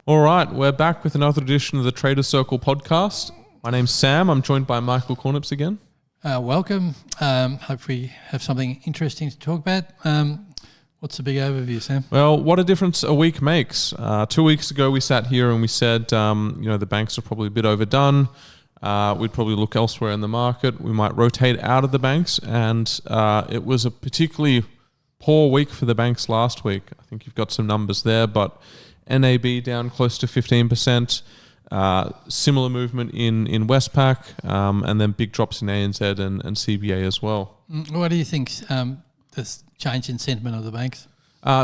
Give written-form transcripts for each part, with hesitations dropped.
All right, we're back with another edition of the Trader Circle podcast. My name's Sam. I'm joined by Michael Cornips again. Welcome. Hope we have something interesting to talk about. What's the big overview, Sam? Well, what a difference a week makes. 2 weeks ago, we sat here and we said, the banks are probably a bit overdone. We'd probably look elsewhere in the market. We might rotate out of the banks. And it was a particularly poor week for the banks last week. I think you've got some numbers there, but NAB down close to 15%. Similar movement in Westpac, and then big drops in ANZ and CBA as well. What do you think this change in sentiment of the banks?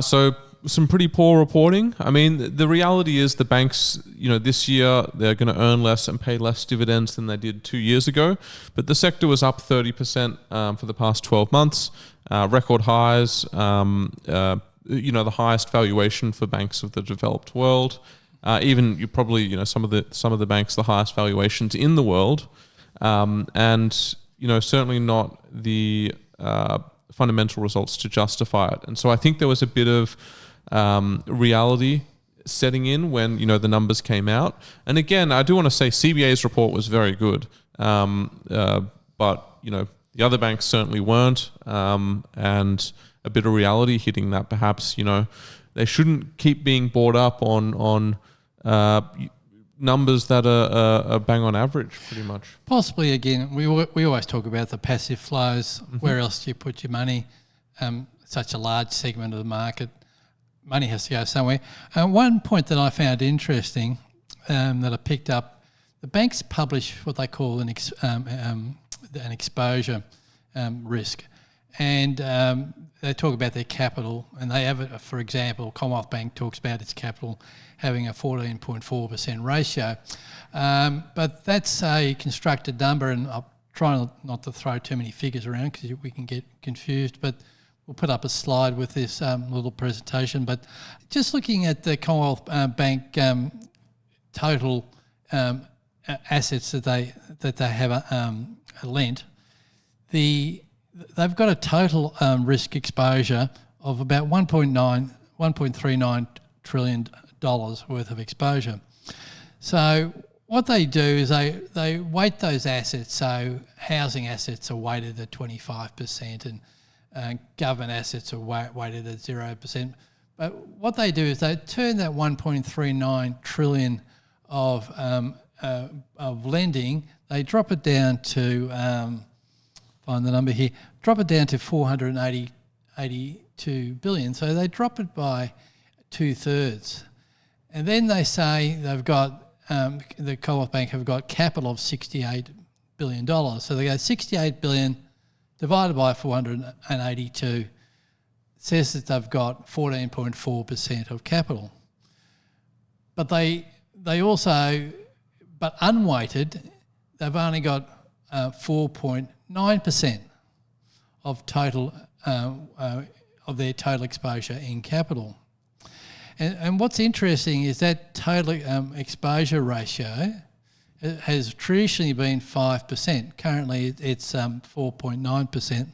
So some pretty poor reporting. I mean, the reality is the banks, this year they're going to earn less and pay less dividends than they did 2 years ago. But the sector was up 30% for the past 12 months, record highs. The highest valuation for banks of the developed world. Even you probably some of the banks the highest valuations in the world, and certainly not the fundamental results to justify it. And so I think there was a bit of reality setting in when the numbers came out. And again, I do want to say CBA's report was very good, but the other banks certainly weren't, and a bit of reality hitting that perhaps they shouldn't keep being bought up on numbers that are bang on average, pretty much. Possibly, again, we always talk about the passive flows. Mm-hmm. Where else do you put your money? Such a large segment of the market, money has to go somewhere. One point that I found interesting that I picked up, the banks publish what they call an exposure risk. And they talk about their capital, and they have, for example, Commonwealth Bank talks about its capital having a 14.4% ratio. But that's a constructed number, and I'll try not to throw too many figures around because we can get confused, but we'll put up a slide with this little presentation. But just looking at the Commonwealth Bank total assets that they have lent, they've got a total risk exposure of about $1.39 trillion worth of exposure. So what they do is they weight those assets. So housing assets are weighted at 25% and government assets are weighted at 0%. But what they do is they turn that 1.39 trillion of lending, they drop it down to find the number here, drop it down to 482 billion. So they drop it by 2/3. And then they say they've got, the Commonwealth Bank have got capital of $68 billion. So they go 68 billion divided by 482 says that they've got 14.4% of capital. But they also, but unweighted, they've only got 4.9% of total of their total exposure in capital. And what's interesting is that total exposure ratio has traditionally been 5%. Currently, it's 4.9%.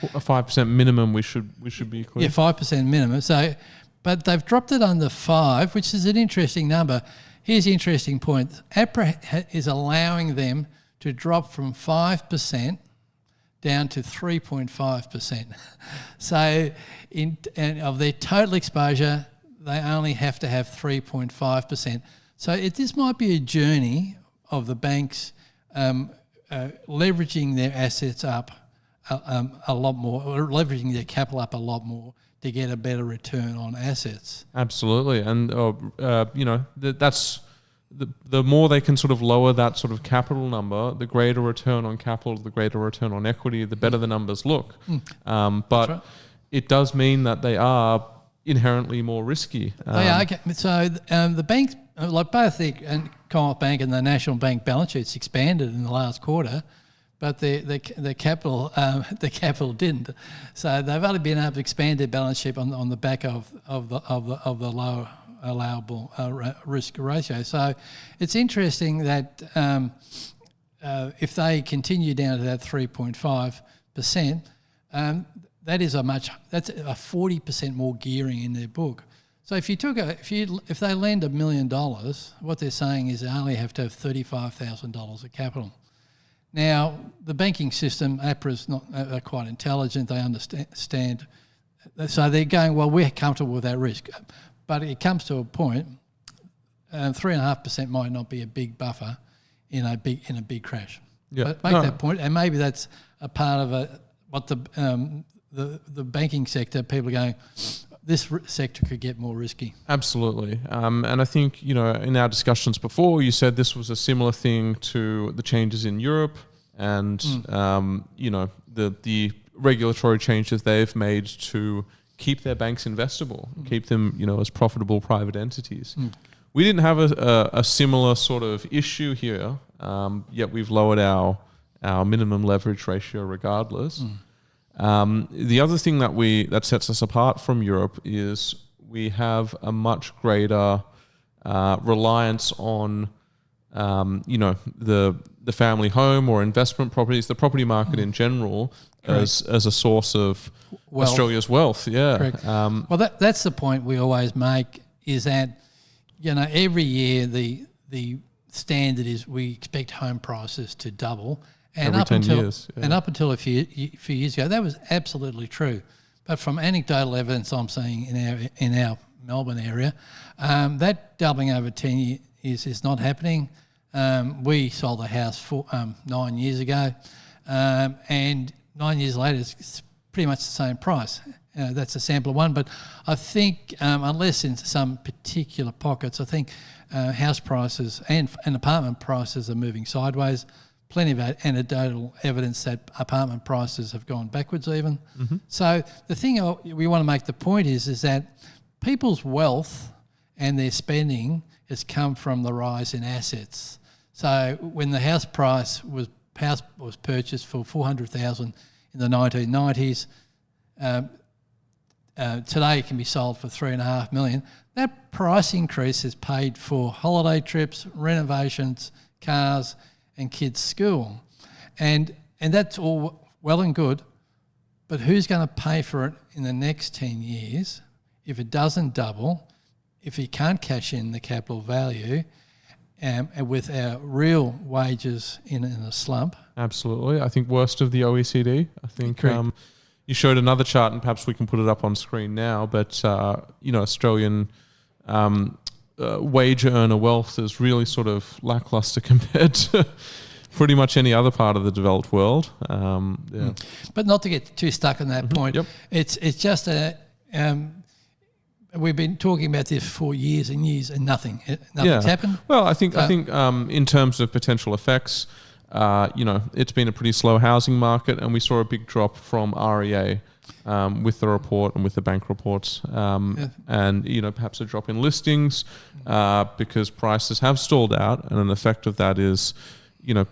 A 5% minimum. We should be clear. Yeah, 5% minimum. So, but they've dropped it under 5, which is an interesting number. Here's the interesting point: APRA is allowing them to drop from 5% down to 3.5%. So, and of their total exposure, they only have to have 3.5%. So this might be a journey of the banks leveraging their assets up a lot more, or leveraging their capital up a lot more to get a better return on assets. Absolutely. And, that's the more they can sort of lower that sort of capital number, the greater return on capital, the greater return on equity, the better the numbers look. But right. It does mean that they are inherently more risky. They are. So the banks, like both the Commonwealth Bank and the National Bank balance sheets expanded in the last quarter, but the capital didn't. So they've only been able to expand their balance sheet on the back of the lower allowable risk ratio. So it's interesting that if they continue down to that 3.5%, that's a 40% more gearing in their book. So if they lend $1 million, what they're saying is they only have to have $35,000 of capital. Now, the banking system, APRA's they're quite intelligent, they understand. So they're going, well, we're comfortable with that risk. But it comes to a point, 3.5% might not be a big buffer in a big crash. Yeah. But that point, and maybe that's a part of what the banking sector, people are going, this sector could get more risky. Absolutely. And I think, in our discussions before, you said this was a similar thing to the changes in Europe and, the regulatory changes they've made to keep their banks investable, keep them, as profitable private entities. We didn't have a similar sort of issue here, yet we've lowered our minimum leverage ratio regardless. The other thing that sets us apart from Europe is we have a much greater reliance on, the family home or investment properties, the property market in general, as a source of Australia's wealth. Yeah. Correct. Well, that's the point we always make, is that every year the standard is we expect home prices to double. And every 10 years. Yeah. And up until a few years ago, that was absolutely true. But from anecdotal evidence I'm seeing in our Melbourne area, that doubling over 10 years is not happening. We sold a house 9 years ago, and 9 years later it's pretty much the same price. That's a sample one. But I think unless in some particular pockets, I think house prices and apartment prices are moving sideways. Plenty of anecdotal evidence that apartment prices have gone backwards even. So the thing we want to make the point is that people's wealth and their spending has come from the rise in assets. So when the house was purchased for $400,000 in the 1990s, today it can be sold for $3.5 million. That price increase has paid for holiday trips, renovations, cars, and kids' school. And that's all well and good, but who's going to pay for it in the next 10 years if it doesn't double, if you can't cash in the capital value, and with our real wages in a slump? Absolutely. I think worst of the OECD. I think you showed another chart, and perhaps we can put it up on screen now, but Australian wage earner wealth is really sort of lackluster compared to pretty much any other part of the developed world. But not to get too stuck on that point, it's just we've been talking about this for years and years, and nothing's happened. Well, I think in terms of potential effects, it's been a pretty slow housing market, and we saw a big drop from REA. With the report and with the bank reports, and perhaps a drop in listings because prices have stalled out, and an effect of that is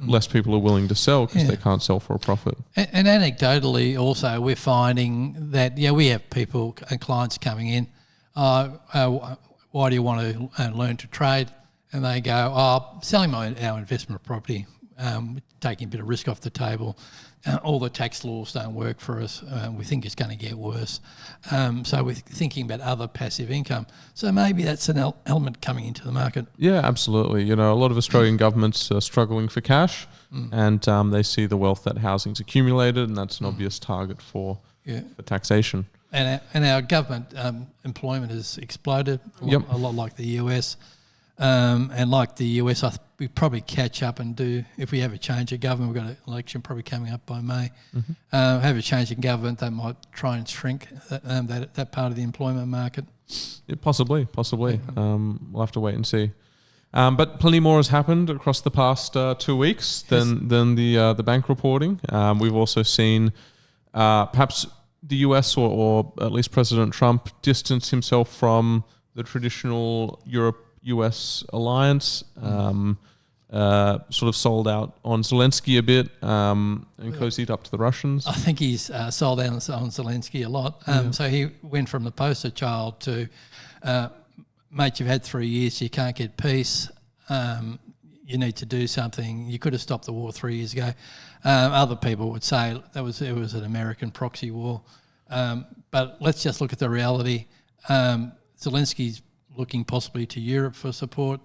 less people are willing to sell because they can't sell for a profit. And anecdotally, also we're finding that we have people and clients coming in. Why do you want to learn to trade? And they go, selling our investment property, taking a bit of risk off the table. All the tax laws don't work for us. We think it's going to get worse. So we're thinking about other passive income. So maybe that's an element coming into the market. Yeah, absolutely. A lot of Australian governments are struggling for cash, and they see the wealth that housing's accumulated, and that's an obvious target for taxation. And our government employment has exploded, a lot like the US. And like the US, we probably catch up and do, if we have a change of government, we've got an election probably coming up by May, have a change in government, that might try and shrink that part of the employment market. Yeah, possibly. We'll have to wait and see. But plenty more has happened across the past 2 weeks than the bank reporting. We've also seen perhaps the US or at least President Trump distance himself from the traditional Europe-US alliance, sort of sold out on Zelensky a bit and cozied up to the Russians. I think he's sold out on Zelensky a lot. So he went from the poster child to, mate, you've had 3 years, you can't get peace, you need to do something. You could have stopped the war 3 years ago. Other people would say it was an American proxy war. But let's just look at the reality. Zelensky's looking possibly to Europe for support,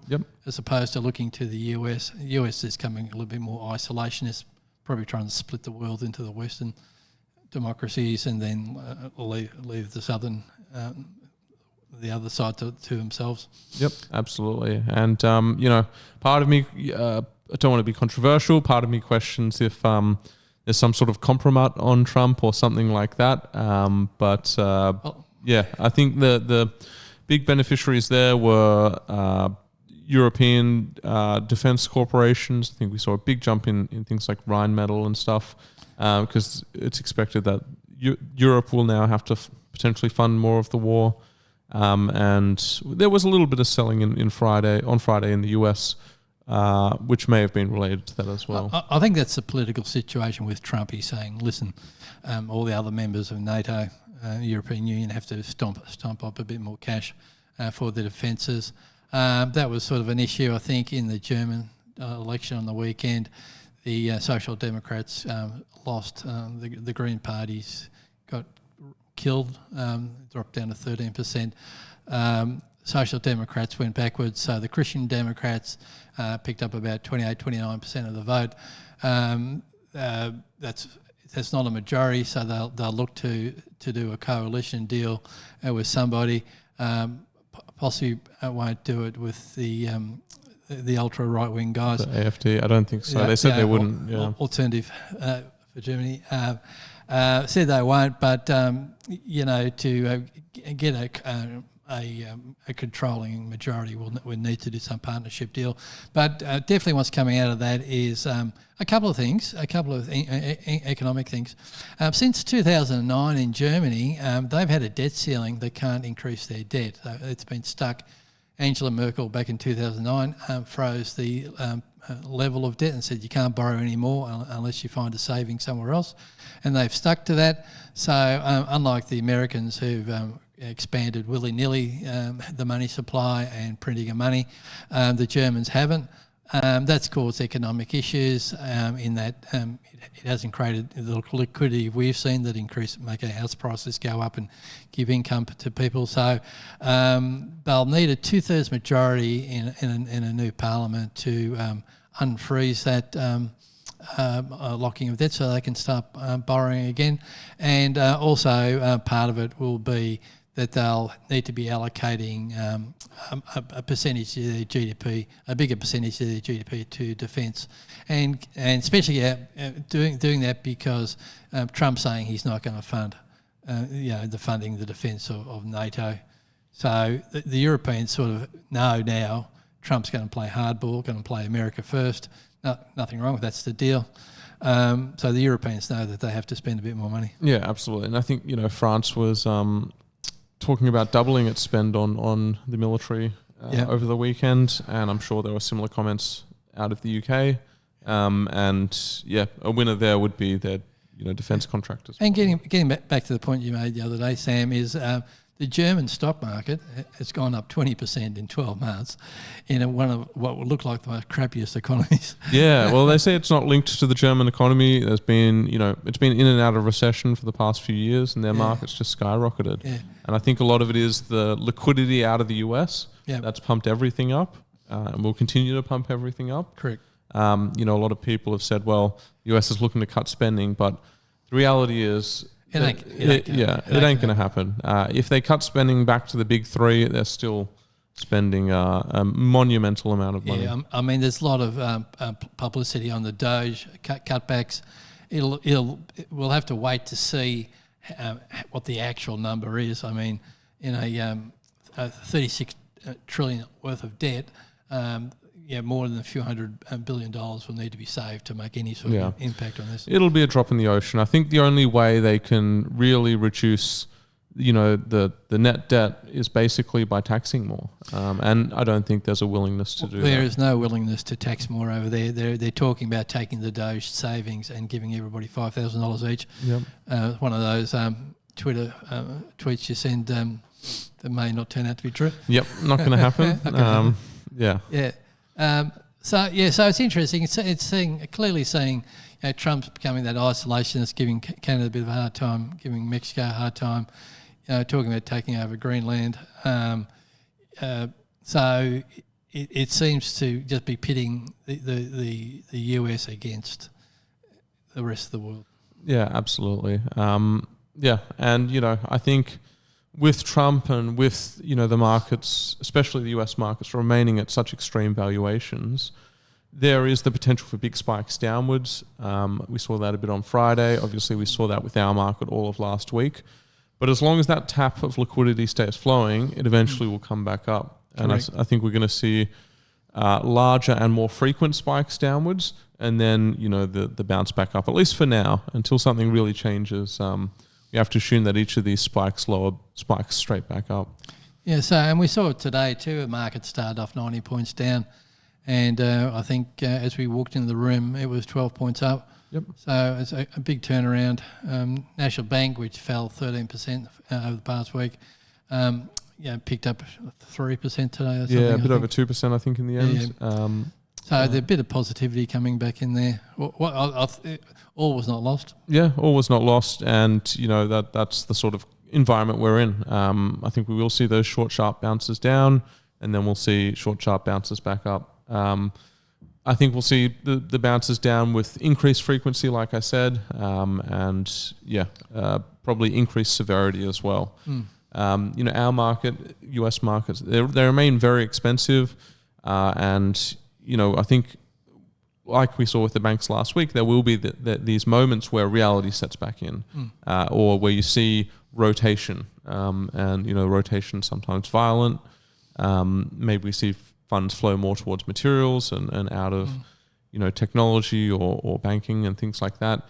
as opposed to looking to the US. The US is coming a little bit more isolationist, probably trying to split the world into the Western democracies and then leave the southern, the other side to themselves. Yep, absolutely. And part of me, I don't want to be controversial. Part of me questions if there's some sort of compromise on Trump or something like that. I think the big beneficiaries there were European defense corporations. I think we saw a big jump in things like Rheinmetall and stuff, because it's expected that Europe will now have to potentially fund more of the war. And there was a little bit of selling on Friday in the US, which may have been related to that as well. I think that's the political situation with Trump. He's saying, listen, all the other members of NATO, European Union, have to stomp up a bit more cash for the defences. That was sort of an issue, I think, in the German election on the weekend. The Social Democrats lost. The Green Parties got killed, dropped down to 13%. Social Democrats went backwards, so the Christian Democrats picked up about 29% of the vote. That's not a majority, so they'll look to do a coalition deal with somebody. Possibly won't do it with the ultra right wing guys. The AfD, I don't think so. They said they wouldn't. Alternative for Germany said they won't, but to get a controlling majority, we'll need to do some partnership deal. But definitely what's coming out of that is a couple of things, economic things. Since 2009 in Germany, they've had a debt ceiling. They can't increase their debt. It's been stuck. Angela Merkel back in 2009 froze the level of debt and said you can't borrow anymore unless you find a saving somewhere else. And they've stuck to that. So unlike the Americans who've expanded willy-nilly the money supply and printing of money, the Germans haven't. That's caused economic issues in that it hasn't created the liquidity we've seen that make our house prices go up and give income to people. So they'll need a 2/3 majority in a new parliament to unfreeze that locking of debt so they can start borrowing again. And also part of it will be that they'll need to be allocating a percentage of their GDP, a bigger percentage of their GDP to defence, and especially doing that because Trump's saying he's not going to fund, the funding the defence of NATO. So the Europeans sort of know now Trump's going to play hardball, going to play America first. Nothing wrong with that's the deal. So the Europeans know that they have to spend a bit more money. Yeah, absolutely. And I think France was talking about doubling its spend on the military over the weekend, and I'm sure there were similar comments out of the UK. A winner there would be their defence contractors. And getting back to the point you made the other day, Sam, is the German stock market has gone up 20% in 12 months in one of what would look like the most crappiest economies. Yeah, well, they say it's not linked to the German economy. There's been, it's been in and out of recession for the past few years, and their market's just skyrocketed. Yeah. And I think a lot of it is the liquidity out of the US. Yeah. That's pumped everything up, and will continue to pump everything up. Correct. A lot of people have said, well, the US is looking to cut spending, but the reality is it ain't going to happen. If they cut spending back to the big three, they're still spending a monumental amount of money. Yeah, there's a lot of publicity on the Doge cutbacks. We'll have to wait to see what the actual number is. In a 36 trillion worth of debt, more than a few $100 billion will need to be saved to make any sort of impact on this. It'll be a drop in the ocean. I think the only way they can really reduce, the net debt is basically by taxing more. And I don't think there's a willingness to do that. There is no willingness to tax more over there. They're talking about taking the Doge savings and giving everybody $5,000 each. Yep. One of those Twitter tweets you send that may not turn out to be true. Yep, not going to happen. Yeah. So it's interesting. It's clearly seeing Trump's becoming that isolationist, giving Canada a bit of a hard time, giving Mexico a hard time, talking about taking over Greenland. So it seems to just be pitting the US against the rest of the world. Yeah, absolutely. And I think with Trump and with the markets, especially the US markets, remaining at such extreme valuations, there is the potential for big spikes downwards. We saw that a bit on Friday. Obviously, we saw that with our market all of last week. But as long as that tap of liquidity stays flowing, it eventually will come back up. And I think we're going to see larger and more frequent spikes downwards, and then the bounce back up, at least for now, until something really changes. You have to assume that each of these spikes straight back up. Yeah, and we saw it today too. The market started off 90 points down, and I think as we walked into the room, it was 12 points up. Yep. So it's a big turnaround. National Bank, which fell 13% over the past week, picked up 3% today. Yeah, a bit over 2%, I think, in the end. Yeah. So there's a bit of positivity coming back in there. All was not lost. Yeah, all was not lost, and that's the sort of environment we're in. I think we will see those short, sharp bounces down, and then we'll see short, sharp bounces back up. I think we'll see the bounces down with increased frequency, like I said, and probably increased severity as well. Our market, US markets, they remain very expensive, and I think, like we saw with the banks last week, there will be these moments where reality sets back in, or where you see rotation, and rotation sometimes violent. Maybe we see funds flow more towards materials and out of technology or banking and things like that.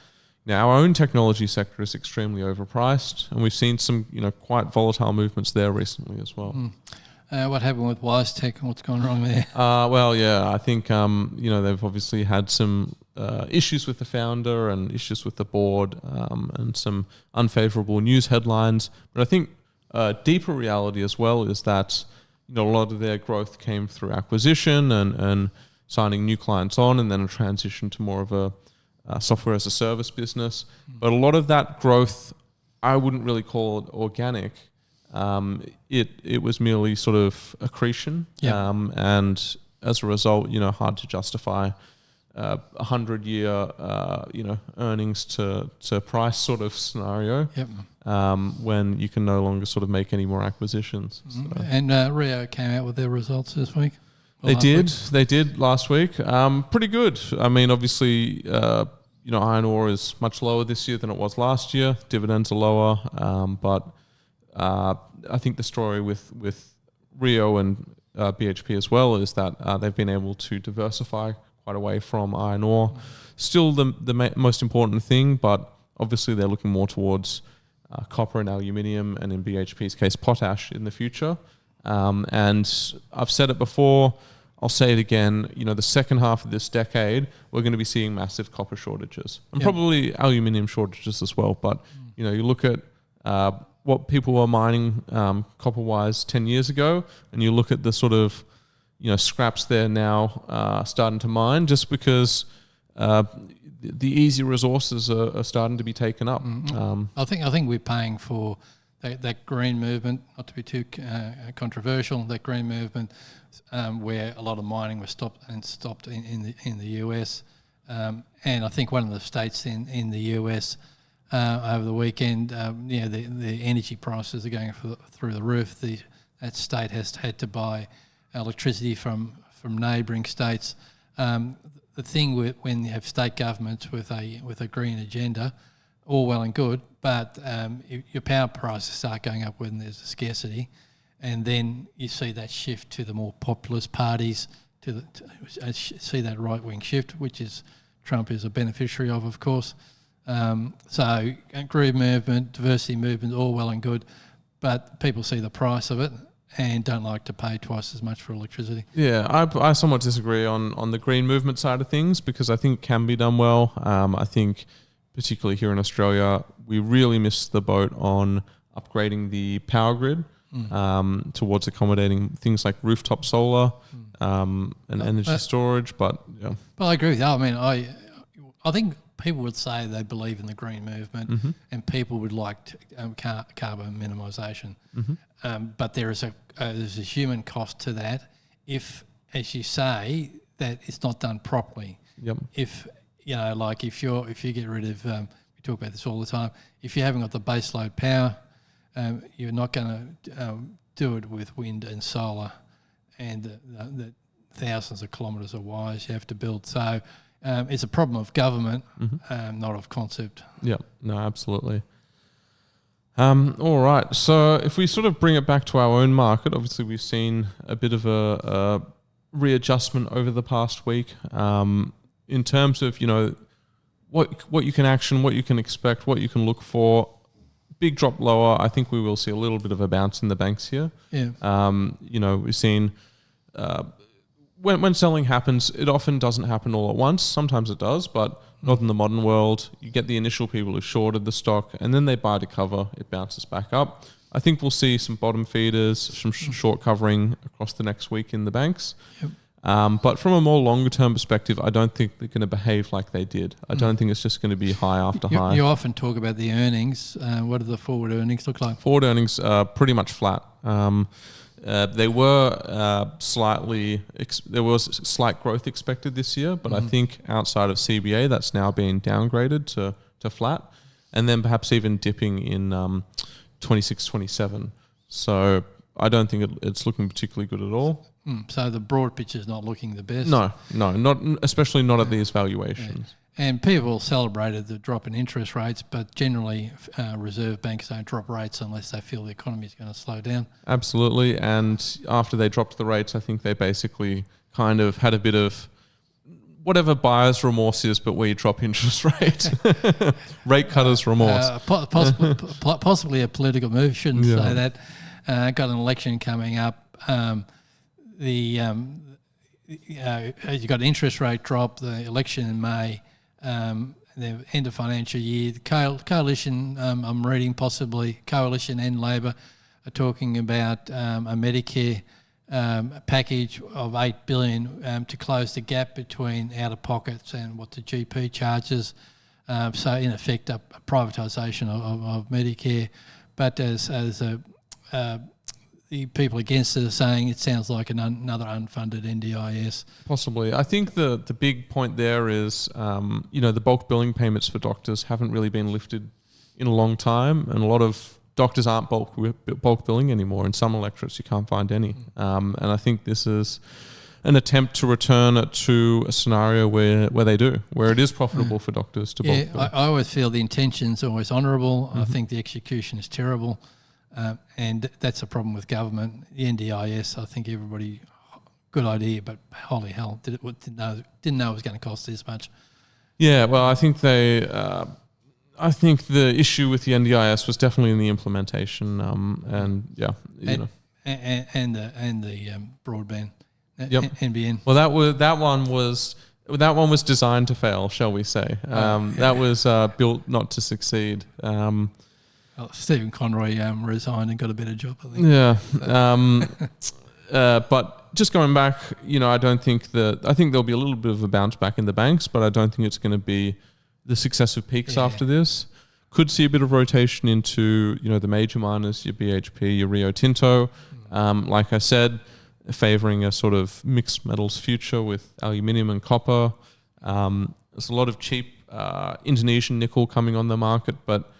Now, our own technology sector is extremely overpriced, and we've seen some quite volatile movements there recently as well. What happened with WiseTech and what's gone wrong there? I think they've obviously had some issues with the founder and issues with the board, and some unfavorable news headlines. But I think deeper reality as well is that a lot of their growth came through acquisition and signing new clients on, and then a transition to more of a software as a service business. But a lot of that growth, I wouldn't really call it organic. It was merely sort of accretion, and as a result, hard to justify 100-year earnings to price sort of scenario. When you can no longer sort of make any more acquisitions. So. And Rio came out with their results this week. They did last week. Pretty good. I mean, obviously, iron ore is much lower this year than it was last year. Dividends are lower, but I think the story with Rio and BHP as well is that they've been able to diversify quite away from iron ore. Still the most important thing, but obviously they're looking more towards copper and aluminium, and in BHP's case, potash in the future. And I've said it before, I'll say it again, the second half of this decade, we're going to be seeing massive copper shortages and probably aluminium shortages as well. But, you look at what people were mining copper-wise 10 years ago, and you look at the sort of, scraps they're now starting to mine, just because the easy resources are starting to be taken up. I think we're paying for that green movement, not to be too controversial, that green movement where a lot of mining was stopped in the US. And I think one of the states in the US over the weekend, the energy prices are going through the roof. That state has had to buy electricity from neighbouring states. The thing when you have state governments with a green agenda, all well and good, but your power prices start going up when there's a scarcity, and then you see that shift to the more populist parties, see that right-wing shift, which is Trump is a beneficiary of course. So green movement, diversity movement, all well and good, but people see the price of it and don't like to pay twice as much for electricity. Yeah, I somewhat disagree on the green movement side of things, because I think it can be done well. I think particularly here in Australia, we really missed the boat on upgrading the power grid towards accommodating things like rooftop solar and energy storage. But yeah, I agree with you. I mean, I think people would say they believe in the green movement, and people would like carbon minimisation. But there's a human cost to that if, as you say, that it's not done properly. Yep. If if you get rid of, we talk about this all the time. If you haven't got the baseload power, you're not going to do it with wind and solar, and the thousands of kilometres of wires you have to build. So it's a problem of government, not of concept. Yeah, no, absolutely. All right. So if we sort of bring it back to our own market, obviously we've seen a bit of a readjustment over the past week in terms of, what you can action, what you can expect, what you can look for. Big drop lower. I think we will see a little bit of a bounce in the banks here. Yeah. We've seen when selling happens, it often doesn't happen all at once. Sometimes it does, but not in the modern world. You get the initial people who shorted the stock, and then they buy to cover. It bounces back up. I think we'll see some bottom feeders, some short covering across the next week in the banks. Yep. But from a more longer term perspective, I don't think they're going to behave like they did. I don't think it's just going to be high after high. You often talk about the earnings. What do the forward earnings look like? Forward earnings are pretty much flat. They were there was slight growth expected this year, but I think outside of CBA, that's now been downgraded to flat, and then perhaps even dipping in 26, 27. So I don't think it's looking particularly good at all. So the broad picture is not looking the best. No, not especially not at these valuations. Yeah. And people celebrated the drop in interest rates, but generally reserve banks don't drop rates unless they feel the economy is going to slow down. Absolutely. And after they dropped the rates, I think they basically kind of had a bit of whatever buyer's remorse is, but where you drop interest rate. Rate cutter's remorse. Possibly a political move. Shouldn't say that. Got an election coming up. You got an interest rate drop, the election in May, the end of financial year. The coalition, I'm reading possibly Coalition and Labor are talking about a Medicare package of $8 billion to close the gap between out-of-pockets and what the GP charges. So in effect, a privatisation of Medicare. But as the people against it are saying, it sounds like another unfunded NDIS. Possibly. I think the big point there is, the bulk billing payments for doctors haven't really been lifted in a long time, and a lot of doctors aren't bulk billing anymore. In some electorates, you can't find any. And I think this is an attempt to return it to a scenario where they do, where it is profitable for doctors to bulk bill. I always feel the intention's always honourable. I think the execution is terrible. And that's a problem with government. The NDIS, I think everybody, good idea, but holy hell, didn't know it was going to cost this much. Yeah, well, I think I think the issue with the NDIS was definitely in the implementation, and the broadband, yep. NBN. Well, that one was designed to fail, shall we say? That was built not to succeed. Stephen Conroy resigned and got a better job, I think. Yeah. But just going back, I think there'll be a little bit of a bounce back in the banks, but I don't think it's going to be the successive peaks after this. Could see a bit of rotation into, the major miners, your BHP, your Rio Tinto. Like I said, favouring a sort of mixed metals future with aluminium and copper. There's a lot of cheap Indonesian nickel coming on the market, but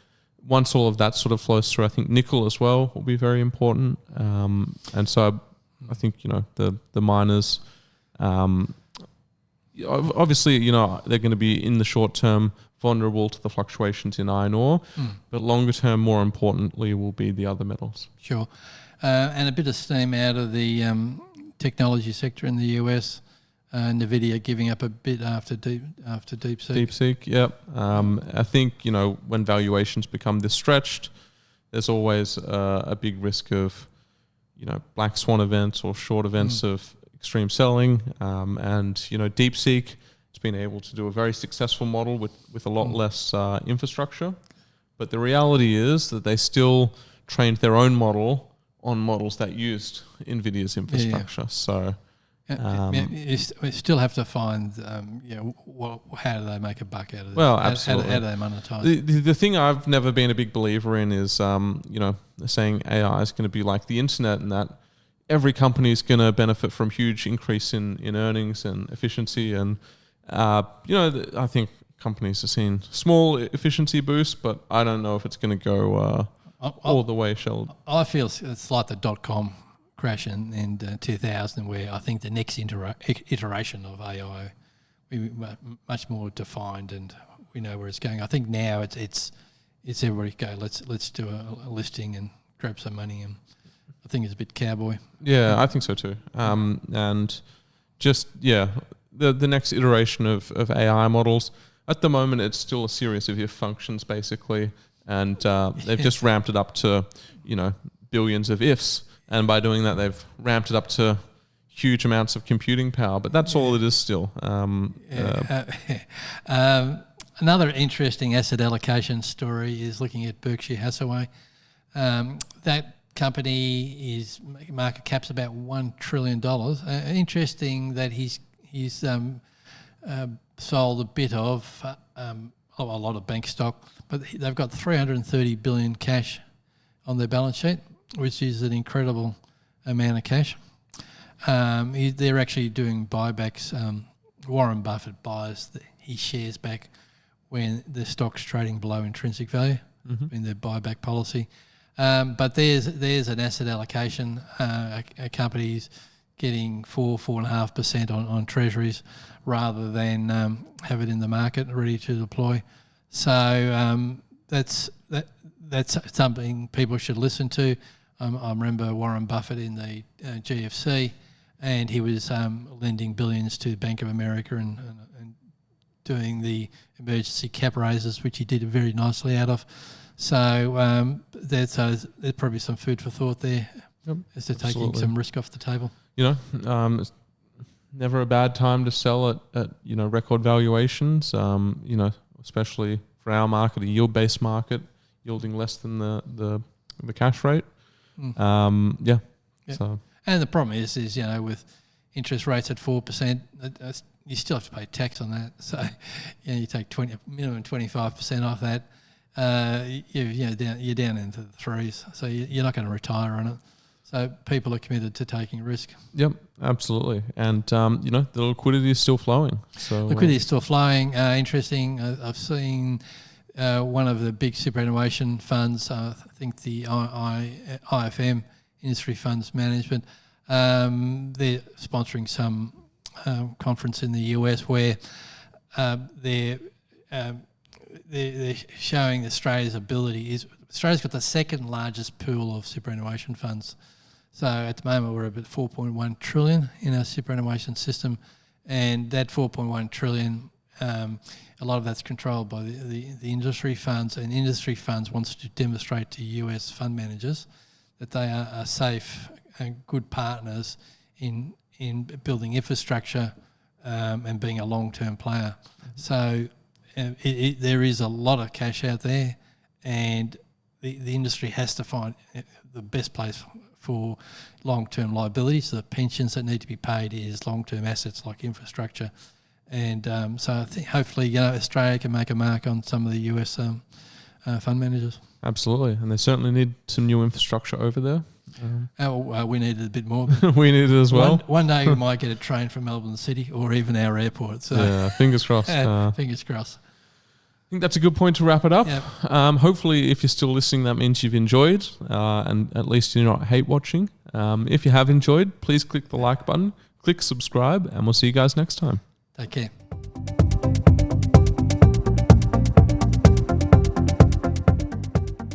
once all of that sort of flows through, I think nickel as well will be very important. And so I think, the miners, obviously, they're going to be in the short term vulnerable to the fluctuations in iron ore, but longer term, more importantly, will be the other metals. Sure. And a bit of steam out of the technology sector in the US. NVIDIA giving up a bit after DeepSeek. DeepSeek, yep. I think, when valuations become this stretched, there's always a big risk of, black swan events or short events of extreme selling. And, DeepSeek has been able to do a very successful model with a lot less infrastructure. But the reality is that they still trained their own model on models that used NVIDIA's infrastructure. So... We still have to find, how do they make a buck out of this? Well, absolutely. How do they monetize? The thing I've never been a big believer in is, saying AI is going to be like the internet, and that every company is going to benefit from huge increase in earnings and efficiency. And, I think companies are seeing small efficiency boosts, but I don't know if it's going to go all the way. I feel it's like the .com crash in 2000, where I think the next iteration of AI will be much more defined, and we know where it's going. I think now it's everybody go, let's do a listing and grab some money, and I think it's a bit cowboy. Yeah, I think so too. And just the next iteration of AI models. At the moment, it's still a series of if functions basically, and they've just ramped it up to billions of ifs. And by doing that, they've ramped it up to huge amounts of computing power. But that's all it is still. Another interesting asset allocation story is looking at Berkshire Hathaway. That company is market cap's about $1 trillion. Interesting that he's sold a bit of a lot of bank stock, but they've got $330 billion cash on their balance sheet, which is an incredible amount of cash. They're actually doing buybacks. Warren Buffett buys his shares back when the stock's trading below intrinsic value in their buyback policy. But there's an asset allocation. A company's getting 4.5% on treasuries rather than have it in the market ready to deploy. So that's something people should listen to. I remember Warren Buffett in the GFC, and he was lending billions to Bank of America and doing the emergency cap raises, which he did very nicely out of. So there's probably some food for thought there as to taking some risk off the table. It's never a bad time to sell at record valuations. Especially for our market, a yield-based market, yielding less than the cash rate. So, and the problem is with interest rates at 4%, you still have to pay tax on that. So you take minimum 25% off that. You're down into the threes. So you're not going to retire on it. So people are committed to taking risk. Yep, absolutely. And the liquidity is still flowing. So liquidity is still flowing. Interesting. I've seen one of the big superannuation funds, I think the IFM, Industry Funds Management, they're sponsoring some conference in the US where they're showing Australia's ability. Australia's got the second largest pool of superannuation funds. So at the moment we're about 4.1 trillion in our superannuation system, and that 4.1 trillion, a lot of that's controlled by the industry funds, and industry funds wants to demonstrate to US fund managers that they are safe and good partners in building infrastructure and being a long-term player. So there is a lot of cash out there, and the industry has to find the best place for long-term liabilities. The pensions that need to be paid is long-term assets like infrastructure. And so I think hopefully Australia can make a mark on some of the US fund managers. Absolutely, and they certainly need some new infrastructure over there. We need it a bit more. We need it as well. One day we might get a train from Melbourne City or even our airport. So yeah, fingers crossed. Fingers crossed. I think that's a good point to wrap it up. Yep. Hopefully, if you're still listening, that means you've enjoyed, and at least you're not hate watching. If you have enjoyed, please click the like button, click subscribe, and we'll see you guys next time. Take care.